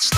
Good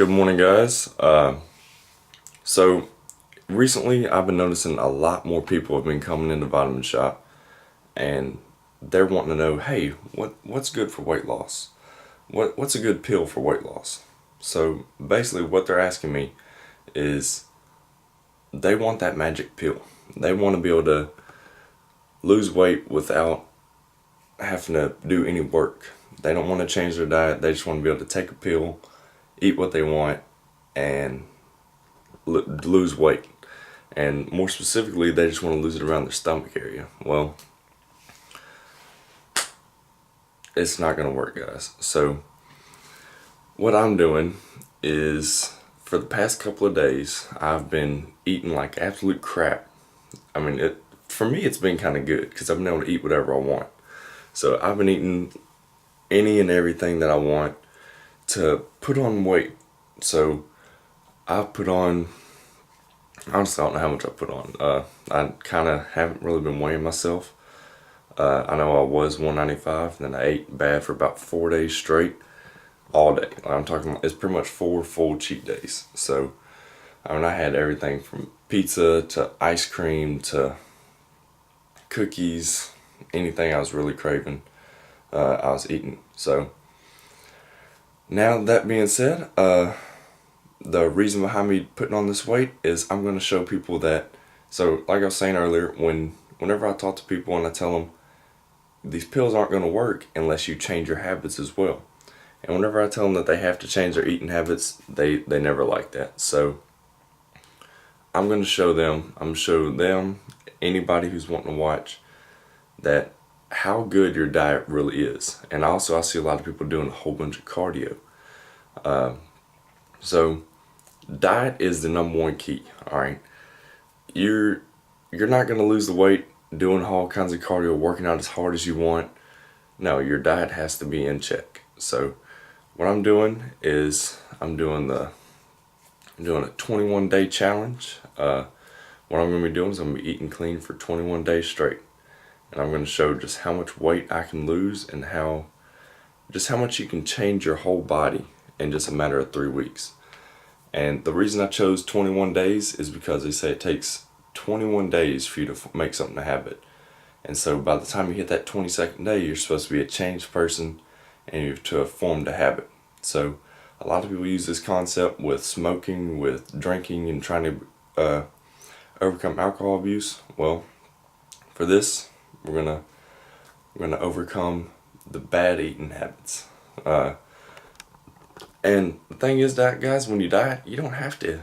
morning, guys. So recently I've been noticing a lot more people have been coming into Vitamin Shop and they're wanting to know, hey, what's good for weight loss? What's a good pill for weight loss? So basically what they're asking me is they want that magic pill. They want to be able to lose weight without having to do any work. They don't want to change their diet. They just want to be able to take a pill, eat what they want, and lose weight. And more specifically, they just want to lose it around their stomach area. Well, it's not going to work, guys. So what I'm doing is, for the past couple of days, I've been eating like absolute crap. I mean, for me it's been kind of good because I've been able to eat whatever I want. So I've been eating any and everything that I want to put on weight. So I've put on, honestly I don't know how much I put on. I kind of haven't really been weighing myself. I know I was 195, then I ate bad for about 4 days straight, all day. I'm talking, it's pretty much 4 full cheat days. So I mean, I had everything from pizza to ice cream to cookies, anything I was really craving, I was eating. So now that being said, the reason behind me putting on this weight is I'm going to show people that, so like I was saying earlier, whenever I talk to people and I tell them these pills aren't going to work unless you change your habits as well. And whenever I tell them that they have to change their eating habits, they never like that. So I'm going to show them, anybody who's wanting to watch, that how good your diet really is. And also I see a lot of people doing a whole bunch of cardio. So diet is the #1 key. Alright, you're not going to lose the weight doing all kinds of cardio, working out as hard as you want. No, your diet has to be in check. So what I'm doing is I'm doing a 21-day challenge. What I'm going to be doing is I'm going to be eating clean for 21 days straight. And I'm going to show just how much weight I can lose and just how much you can change your whole body in just a matter of 3 weeks. And the reason I chose 21 days is because they say it takes 21 days for you to make something a habit. And so by the time you hit that 22nd day, you're supposed to be a changed person and you have formed a habit. So a lot of people use this concept with smoking, with drinking, and trying to overcome alcohol abuse. Well, for this, we're gonna overcome the bad eating habits. And the thing is that, guys, when you diet, you don't have to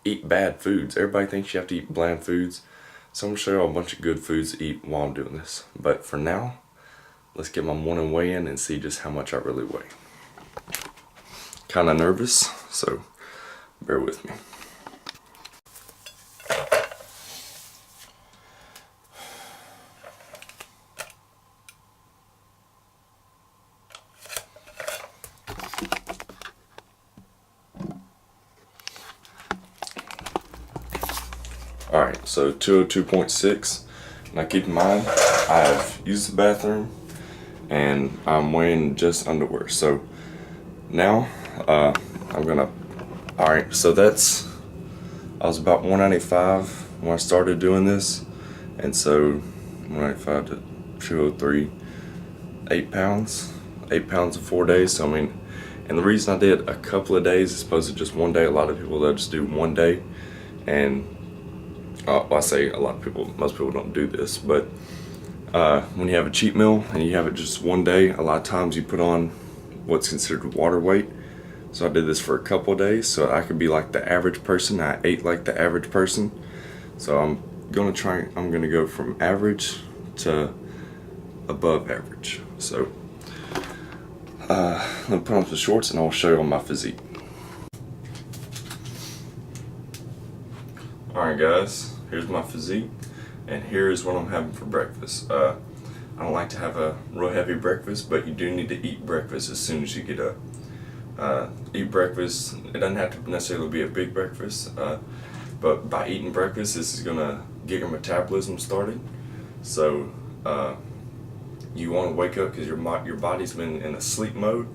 eat bad foods. Everybody thinks you have to eat bland foods. So I'm gonna show you a bunch of good foods to eat while I'm doing this. But for now, let's get my morning weigh in and see just how much I really weigh. Kinda nervous, so bear with me. Alright, so 202.6. Now keep in mind, I've used the bathroom and I'm wearing just underwear. So now alright, so I was about 195 when I started doing this. And so 195 to 203, 8 pounds. 8 pounds in 4 days. So I mean, and the reason I did a couple of days as opposed to just one day, a lot of people, they'll just do one day. And I say a lot of people, most people don't do this, but when you have a cheat meal and you have it just one day, a lot of times you put on what's considered water weight. So I did this for a couple of days so I could be like the average person. I ate like the average person. So I'm gonna go from average to above average. So let me put on some shorts and I'll show you my physique. Alright guys, here's my physique and here's what I'm having for breakfast. I don't like to have a real heavy breakfast, but you do need to eat breakfast as soon as you get up. Eat breakfast. It doesn't have to necessarily be a big breakfast. But by eating breakfast, this is gonna get your metabolism started. So you want to wake up because your body's been in a sleep mode,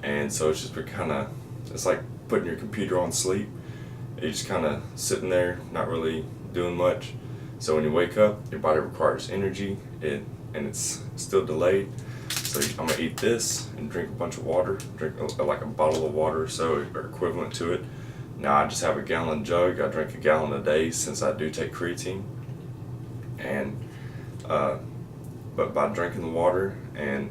and so it's just been it's like putting your computer on sleep. You're just kind of sitting there, not really doing much. So when you wake up, your body requires energy, and it's still delayed. So I'm gonna eat this and drink a bunch of water, drink like a bottle of water or so, or equivalent to it. Now I just have a gallon jug. I drink a gallon a day since I do take creatine. And but by drinking the water and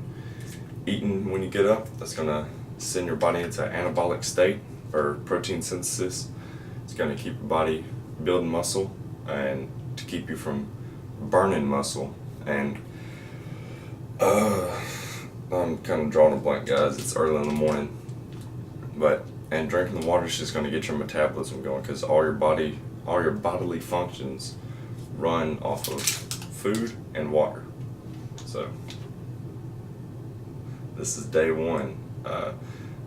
eating when you get up, that's gonna send your body into an anabolic state or protein synthesis. It's gonna keep your body building muscle and to keep you from burning muscle. And I'm kind of drawing a blank, guys. It's early in the morning, and drinking the water is just going to get your metabolism going, because all your bodily functions run off of food and water. So this is day one.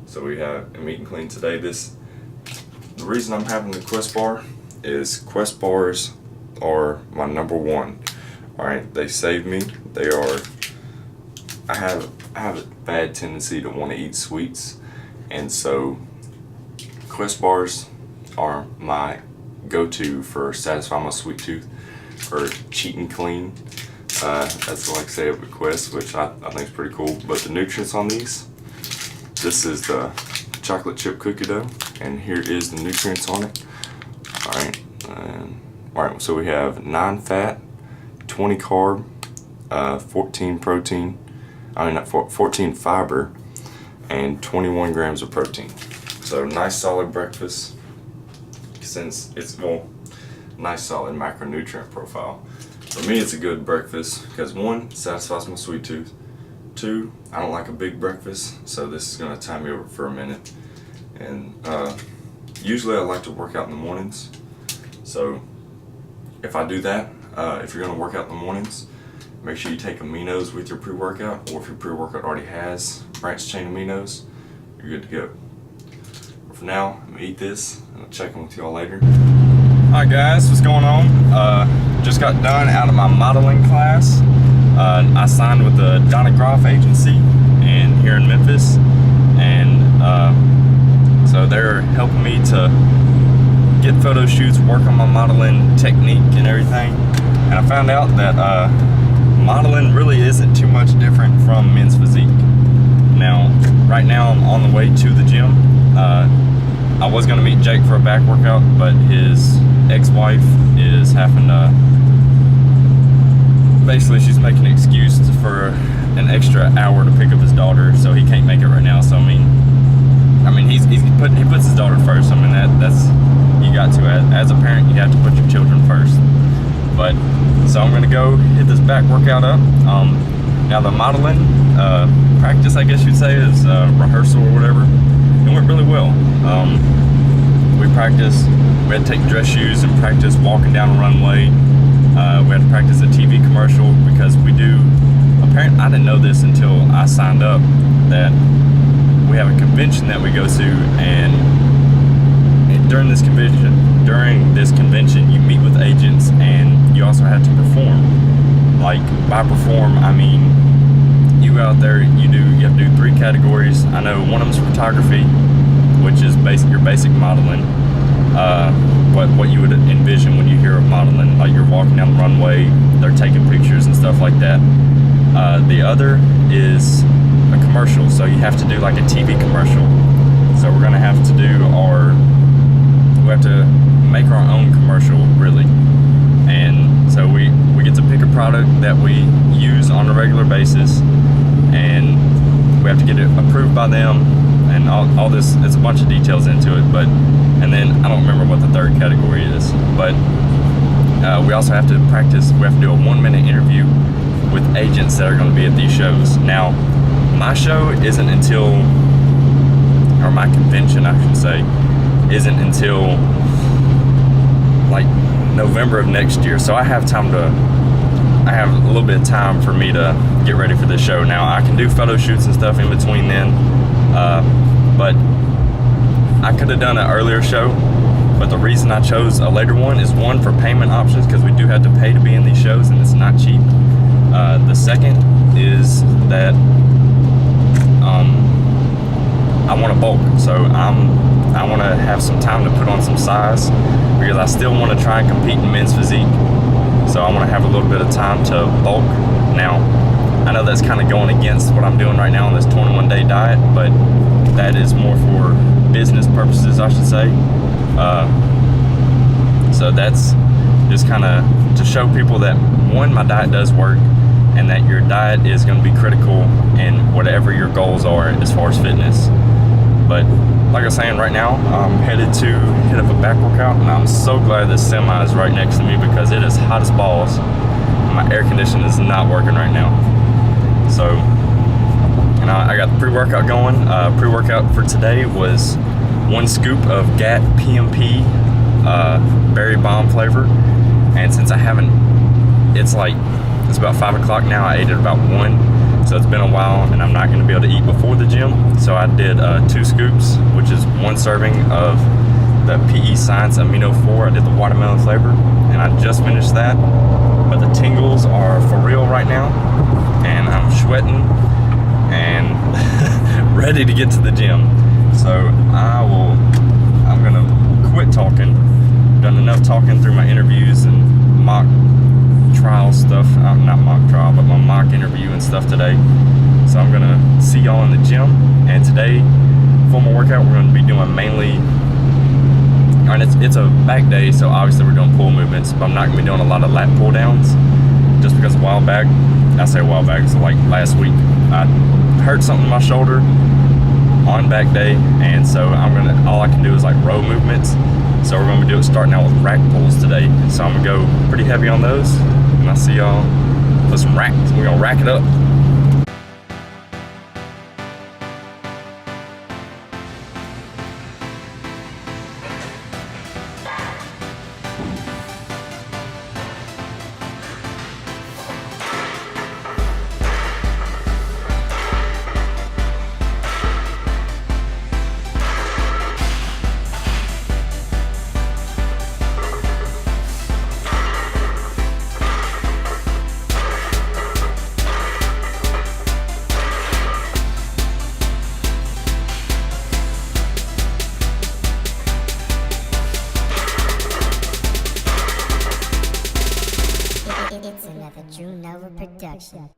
So I'm eating clean today. The reason I'm having the Quest bar is Quest bars are my number one. All right, they save me. I have a bad tendency to want to eat sweets, and so Quest bars are my go-to for satisfying my sweet tooth, or cheating clean. That's what I say of a Quest, which I think is pretty cool. But the nutrients on these, this is the chocolate chip cookie dough, and here is the nutrients on it. All right, so we have 9 fat, 20 carb, 14 protein, 14 fiber, and 21 grams of protein. So nice solid breakfast, since it's, nice solid macronutrient profile. For me, it's a good breakfast because 1, it satisfies my sweet tooth. 2, I don't like a big breakfast, so this is gonna time me over for a minute. And usually I like to work out in the mornings. So if I do that, if you're gonna work out in the mornings, make sure you take aminos with your pre-workout, or if your pre-workout already has branched chain aminos, you're good to go. But for now, I'm gonna eat this, and I'll check in with y'all later. Alright guys, what's going on? Just got done out of my modeling class. I signed with the Donna Groff agency here in Memphis, and so they're helping me to get photo shoots, work on my modeling technique and everything. And I found out that modeling really isn't too much different from men's physique. Now, right now I'm on the way to the gym. I was gonna meet Jake for a back workout, but his ex-wife is having to, basically she's making an excuse for an extra hour to pick up his daughter, so he can't make it right now. So I mean he puts his daughter first. I mean that's you got to, as a parent, you have to put your children first. But so I'm gonna go hit this back workout up. Now the modeling practice, I guess you'd say, is rehearsal or whatever. It went really well. We practiced. We had to take dress shoes and practice walking down the runway. We had to practice a TV commercial because we do. Apparently, I didn't know this until I signed up, that we have a convention that we go to, and during this convention, you meet with agents, and you also have to perform. Like, by perform, I mean you go out there, you have to do 3 categories. I know one of them is photography, which is your basic modeling. What you would envision when you hear of modeling, like you're walking down the runway, they're taking pictures and stuff like that. The other is a commercial, so you have to do like a TV commercial. So we're gonna have to we have to make our own commercial, really. And so we get to pick a product that we use on a regular basis, and we have to get it approved by them, and all this. It's a bunch of details into it, and then I don't remember what the 3rd category is, but we also have to practice. We have to do a 1-minute interview with agents that are going to be at these shows. Now, my show isn't until, or my convention, I should say, isn't until like November of next year. So I have a little bit of time for me to get ready for this show. Now, I can do photo shoots and stuff in between then, but I could have done an earlier show, But the reason I chose a later one is one, for payment options, because we do have to pay to be in these shows and it's not cheap. The second is that I want to bulk, so I want to have some time to put on some size, because I still want to try and compete in men's physique. So I want to have a little bit of time to bulk. Now, I know that's kind of going against what I'm doing right now on this 21-day diet, but that is more for business purposes, I should say. So that's just kind of to show people that, one, my diet does work, and that your diet is going to be critical in whatever your goals are as far as fitness. But like I was saying, right now I'm headed to hit up a back workout, and I'm so glad this semi is right next to me, because it is hot as balls. My air conditioning is not working right now. So, and I got the pre-workout going. Pre-workout for today was 1 scoop of GAT PMP berry bomb flavor, and since I haven't, it's about 5 o'clock now. I ate at about 1, so it's been a while, and I'm not going to be able to eat before the gym. So I did 2 scoops, which is 1 serving of the PE Science Amino 4. I did the watermelon flavor, and I just finished that. But the tingles are for real right now, and I'm sweating and ready to get to the gym. So I'm gonna quit talking. Done enough talking through my interviews and mock trial stuff. Not mock trial, but my mock interview and stuff today. So I'm gonna see y'all in the gym. And today, for my workout, we're gonna be doing mainly, and it's a back day, so obviously we're doing pull movements, but I'm not gonna be doing a lot of lat pull downs, just because a while back, so like last week, I hurt something in my shoulder on back day, and so all I can do is like row movements. So we're gonna do it starting out with rack pulls today. So I'm gonna go pretty heavy on those, and I'll see y'all with some racks. We're gonna rack it up. It's another True Nova production.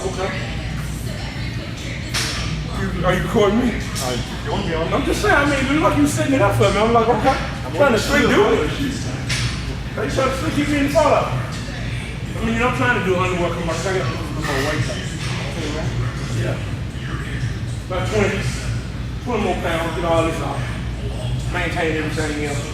Okay. Are you recording me? You want to be on? I'm just saying, I mean, you look like you setting it up for me. I'm like, okay. I'm trying to straight do it. They trying to keep me in the photo. I mean, I'm trying to do underwear commercial. I got to do more weight. Yeah. About 20 more pounds, get all this off. Maintain everything else.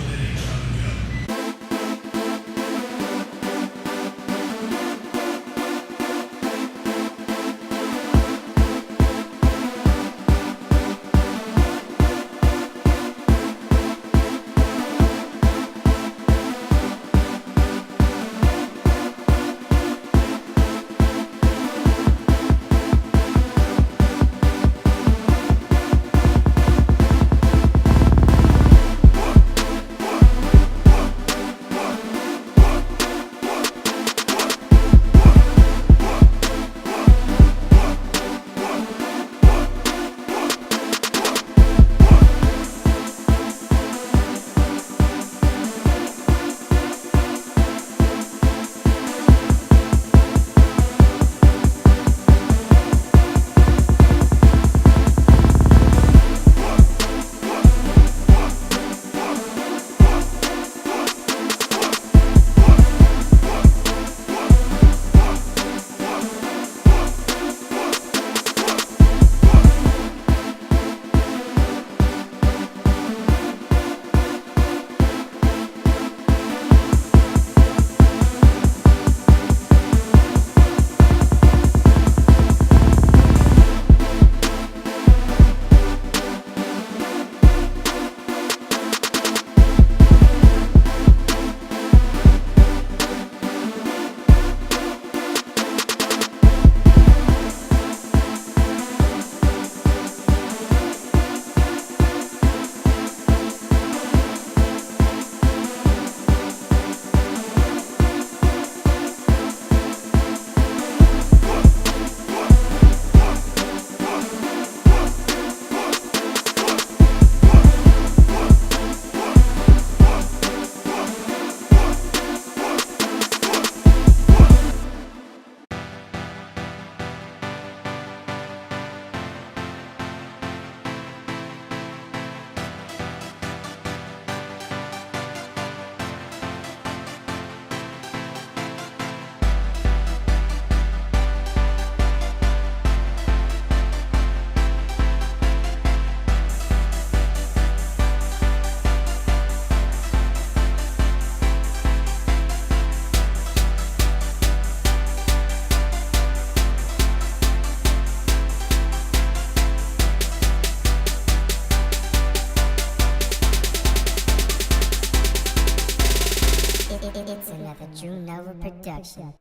another True Nova production.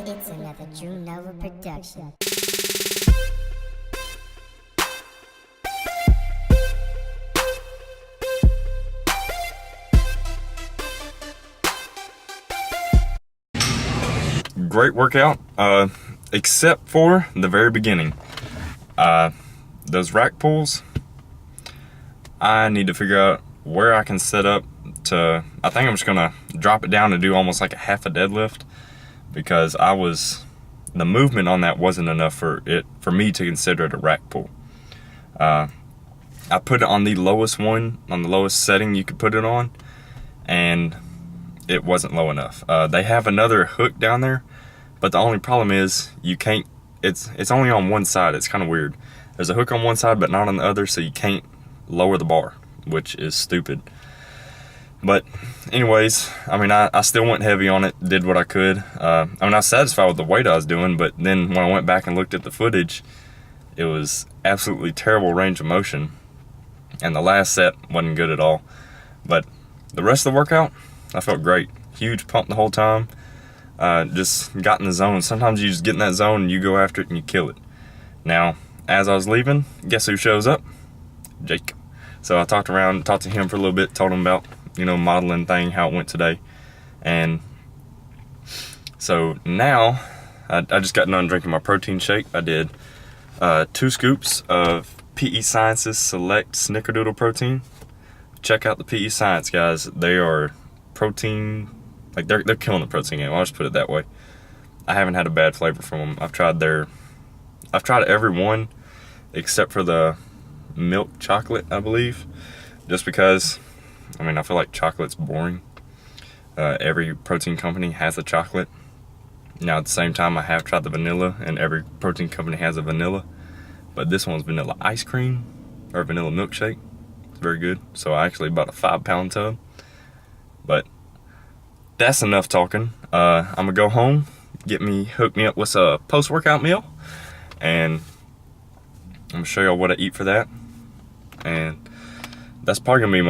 It's another True Nova production. Great workout, except for the very beginning. Those rack pulls, I need to figure out where I can set up to. I think I'm just gonna drop it down and do almost like a half a deadlift, because the movement on that wasn't enough for me to consider it a rack pull. I put it on the lowest one, on the lowest setting you could put it on, and it wasn't low enough. They have another hook down there, but the only problem is you can't, it's only on one side. It's kind of weird. There's a hook on one side but not on the other, so you can't lower the bar, which is stupid. But anyways, I mean, I still went heavy on it, did what I could. I mean, I was satisfied with the weight I was doing, but then when I went back and looked at the footage, it was absolutely terrible range of motion. And the last set wasn't good at all. But the rest of the workout, I felt great. Huge pump the whole time. Just got in the zone. Sometimes you just get in that zone and you go after it and you kill it. Now, as I was leaving, guess who shows up? Jake. So I talked to him for a little bit, told him about, modeling thing, how it went today. And so now I just got done drinking my protein shake. I did 2 scoops of PE Science's Select Snickerdoodle protein. Check out the PE Science guys. They are protein, like they're killing the protein game. I'll just put it that way. I haven't had a bad flavor from them. I've tried every one except for the milk chocolate, I believe, just because I feel like chocolate's boring. Every protein company has a chocolate. Now at the same time, I have tried the vanilla, and every protein company has a vanilla, but this one's vanilla ice cream or vanilla milkshake. It's very good. So I actually bought a 5-pound tub. But that's enough talking. I'm gonna go home, hook me up with a post-workout meal, and I'm gonna show y'all what I eat for that. And that's probably gonna be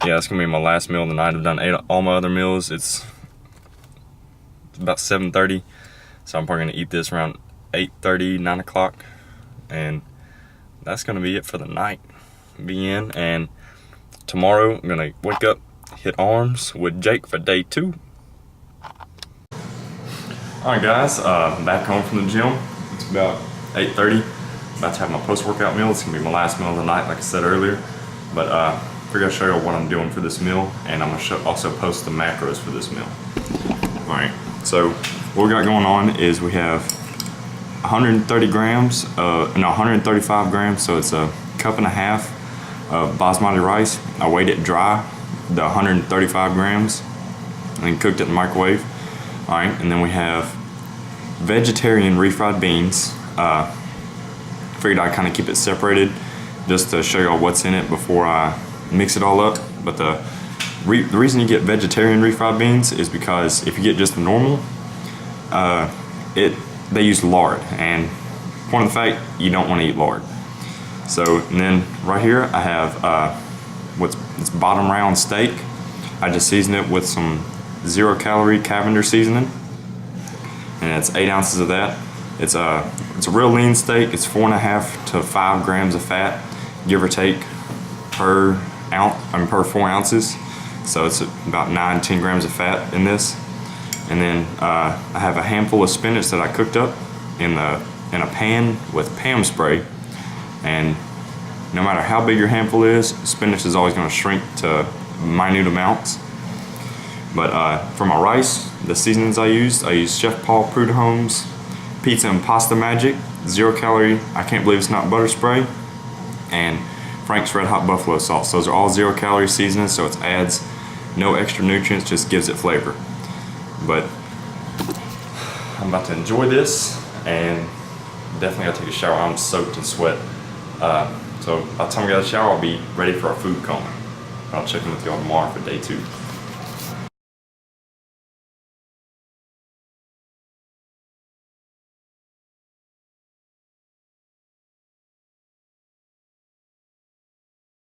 that's gonna be my last meal of the night. I've done all my other meals. It's about 7:30, so I'm probably gonna eat this around 8:30, 9 o'clock, and that's gonna be it for the night. And tomorrow I'm gonna wake up, hit arms with Jake for day 2. Alright guys, back home from the gym. It's about 8:30. About to have my post-workout meal. It's gonna be my last meal of the night, like I said earlier. But we're gonna show you what I'm doing for this meal, and I'm gonna also post the macros for this meal. Alright, so what we got going on is we have 135 grams, so it's a cup and a half of basmati rice. I weighed it dry, the 135 grams, and cooked it in the microwave. Alright, and then we have vegetarian refried beans. Figured I'd kind of keep it separated just to show y'all what's in it before I mix it all up. But the reason you get vegetarian refried beans is because if you get just the normal, they use lard, and point of the fact, you don't want to eat lard. So, and then right here I have it's bottom round steak. I just season it with some 0-calorie Cavender seasoning, and it's 8 ounces of that. It's a real lean steak. It's 4.5 to 5 grams of fat, give or take, per 4 ounces. So it's about 9-10 grams of fat in this. And then I have a handful of spinach that I cooked up in a pan with Pam spray. And no matter how big your handful is, spinach is always going to shrink to minute amounts. But for my rice, the seasonings I used Chef Paul Prudhomme's Pizza and Pasta Magic, 0 calorie, I can't believe it's not butter spray, and Frank's Red Hot Buffalo Sauce. Those are all 0 calorie seasonings, so it adds no extra nutrients, just gives it flavor. But I'm about to enjoy this, and definitely gotta take a shower. I'm soaked in sweat. So by the time I get out of the shower, I'll be ready for our food coma. I'll check in with y'all tomorrow for day 2.